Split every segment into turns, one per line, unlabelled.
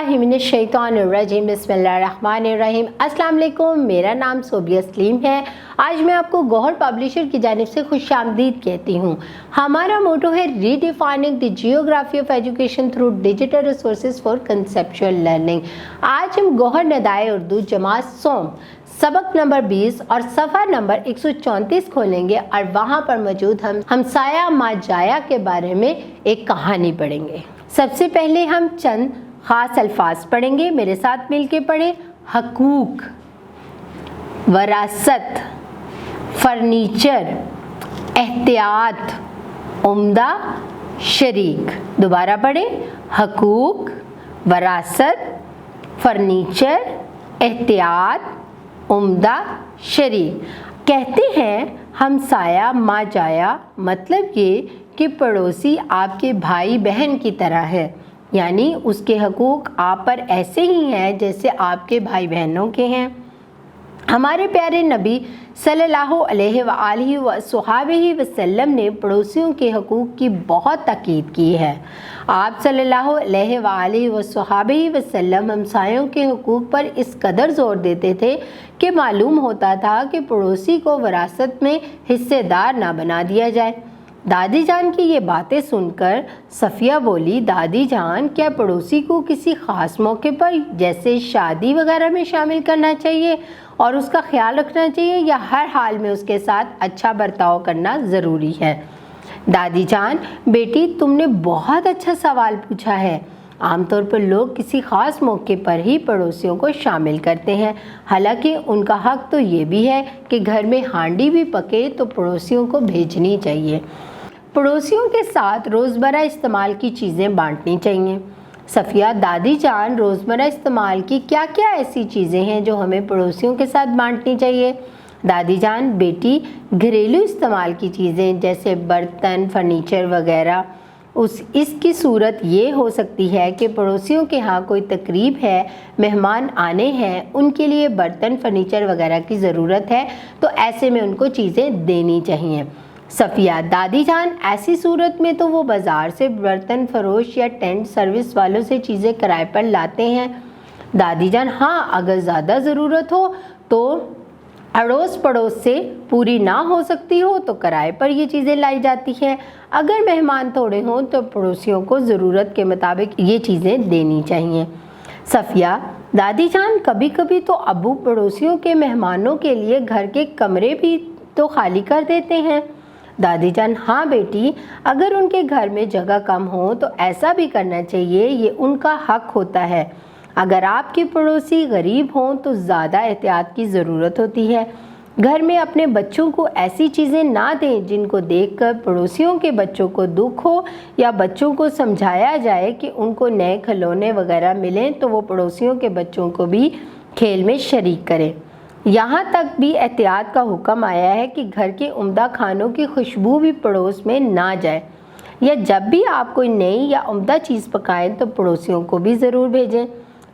बिस्मिल्लाहि मिनश्शैतानिर्रजीम बिस्मिल्लाहिर्रहमानिर्रहीम। अस्सलाम वालेकुम, मेरा नाम सोबिया सलीम है। आज मैं आपको गौहर पब्लिशर की जानिब से खुशामदीद कहती हूँ। हमारा मोटो है redefining the geography of education through digital resources for conceptual learning. आज हम गौहर नदाए उर्दू जमात सोम सबक नंबर 20 और सफ़ा नंबर 134 खोलेंगे और वहाँ पर मौजूद हम हमसाया मा जाया के बारे में एक कहानी पढ़ेंगे। सबसे पहले हम चंद ख़ास अल्फाज पढ़ेंगे, मेरे साथ मिलके पढ़ें। हकूक, वरासत, फर्नीचर, एहतियात, उम्दा, शरीक। दोबारा पढ़ें। हकूक, वरासत, फर्नीचर, एहतियात, उम्दा, शरीक। कहते हैं हमसाया मा जाया, मतलब ये कि पड़ोसी आपके भाई बहन की तरह है, यानी उसके हकूक़ आप पर ऐसे ही हैं जैसे आपके भाई बहनों के हैं। हमारे प्यारे नबी सल्लल्लाहु अलैहि वसल्लम ने पड़ोसियों के हकूक़ की बहुत ताकीद की है। आप सल्लल्लाहु अलैहि वसल्लम हमसायों के हकूक़ पर इस कदर ज़ोर देते थे कि मालूम होता था कि पड़ोसी को विरासत में हिस्सेदार ना बना दिया जाए। दादी जान की ये बातें सुनकर सफ़िया बोली, दादी जान, क्या पड़ोसी को किसी ख़ास मौके पर जैसे शादी वगैरह में शामिल करना चाहिए और उसका ख्याल रखना चाहिए, या हर हाल में उसके साथ अच्छा बर्ताव करना ज़रूरी है? दादी जान, बेटी तुमने बहुत अच्छा सवाल पूछा है। आमतौर पर लोग किसी ख़ास मौके पर ही पड़ोसियों को शामिल करते हैं। हालांकि उनका हक़ तो ये भी है कि घर में हांडी भी पके तो पड़ोसियों को भेजनी चाहिए। पड़ोसियों के साथ रोज़मर्रा इस्तेमाल की चीज़ें बांटनी चाहिए। सफ़िया, दादी जान, रोज़मर्रा इस्तेमाल की क्या क्या ऐसी चीज़ें हैं जो हमें पड़ोसियों के साथ बांटनी चाहिए? दादी जान, बेटी घरेलू इस्तेमाल की चीज़ें जैसे बर्तन, फर्नीचर वगैरह, इसकी सूरत ये हो सकती है कि पड़ोसियों के यहाँ कोई तकरीब है, मेहमान आने हैं, उनके लिए बर्तन, फर्नीचर वगैरह की ज़रूरत है, तो ऐसे में उनको चीज़ें देनी चाहिए। सफ़िया, दादी जान, ऐसी सूरत में तो वो बाज़ार से बर्तन फरोश या टेंट सर्विस वालों से चीज़ें किराए पर लाते हैं। दादी जान, हाँ, अगर ज़्यादा ज़रूरत हो तो अड़ोस पड़ोस से पूरी ना हो सकती हो तो किराए पर ये चीज़ें लाई जाती हैं। अगर मेहमान थोड़े हों तो पड़ोसियों को ज़रूरत के मुताबिक ये चीज़ें देनी चाहिए। सफ़िया, दादी जान, कभी कभी तो अब्बू पड़ोसियों के मेहमानों के लिए घर के कमरे भी तो खाली कर देते हैं। दादी जान, हाँ बेटी, अगर उनके घर में जगह कम हो तो ऐसा भी करना चाहिए, ये उनका हक़ होता है। अगर आपके पड़ोसी गरीब हों तो ज़्यादा एहतियात की ज़रूरत होती है। घर में अपने बच्चों को ऐसी चीज़ें ना दें जिनको देखकर पड़ोसियों के बच्चों को दुख हो, या बच्चों को समझाया जाए कि उनको नए खिलौने वगैरह मिलें तो वो पड़ोसियों के बच्चों को भी खेल में शरीक करें। यहाँ तक भी एहतियात का हुक्म आया है कि घर के उम्दा खानों की खुशबू भी पड़ोस में ना जाए, या जब भी आप कोई नई या उम्दा चीज़ पकाएं तो पड़ोसियों को भी ज़रूर भेजें।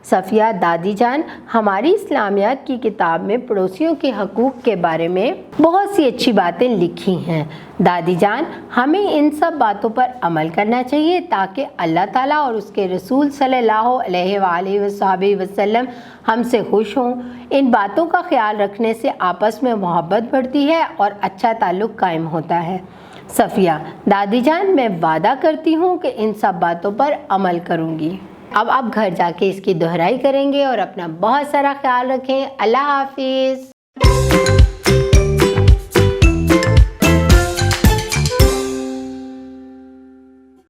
सफ़िया, दादी जान, हमारी इस्लामियात की किताब में पड़ोसियों के हकूक़ के बारे में बहुत सी अच्छी बातें लिखी हैं। दादी जान, हमें इन सब बातों पर अमल करना चाहिए ताकि अल्लाह ताला और उसके रसूल सल्लल्लाहु अलैहि वसल्लम हमसे खुश हों। इन बातों का ख्याल रखने से आपस में मोहब्बत बढ़ती है और अच्छा ताल्लुक़ कायम होता है। सफ़िया, दादी जान, मैं वादा करती हूँ कि इन सब बातों पर अमल करूँगी। अब आप घर जाके इसकी दोहराई करेंगे और अपना बहुत सारा ख्याल रखें। अल्लाह हाफिज़।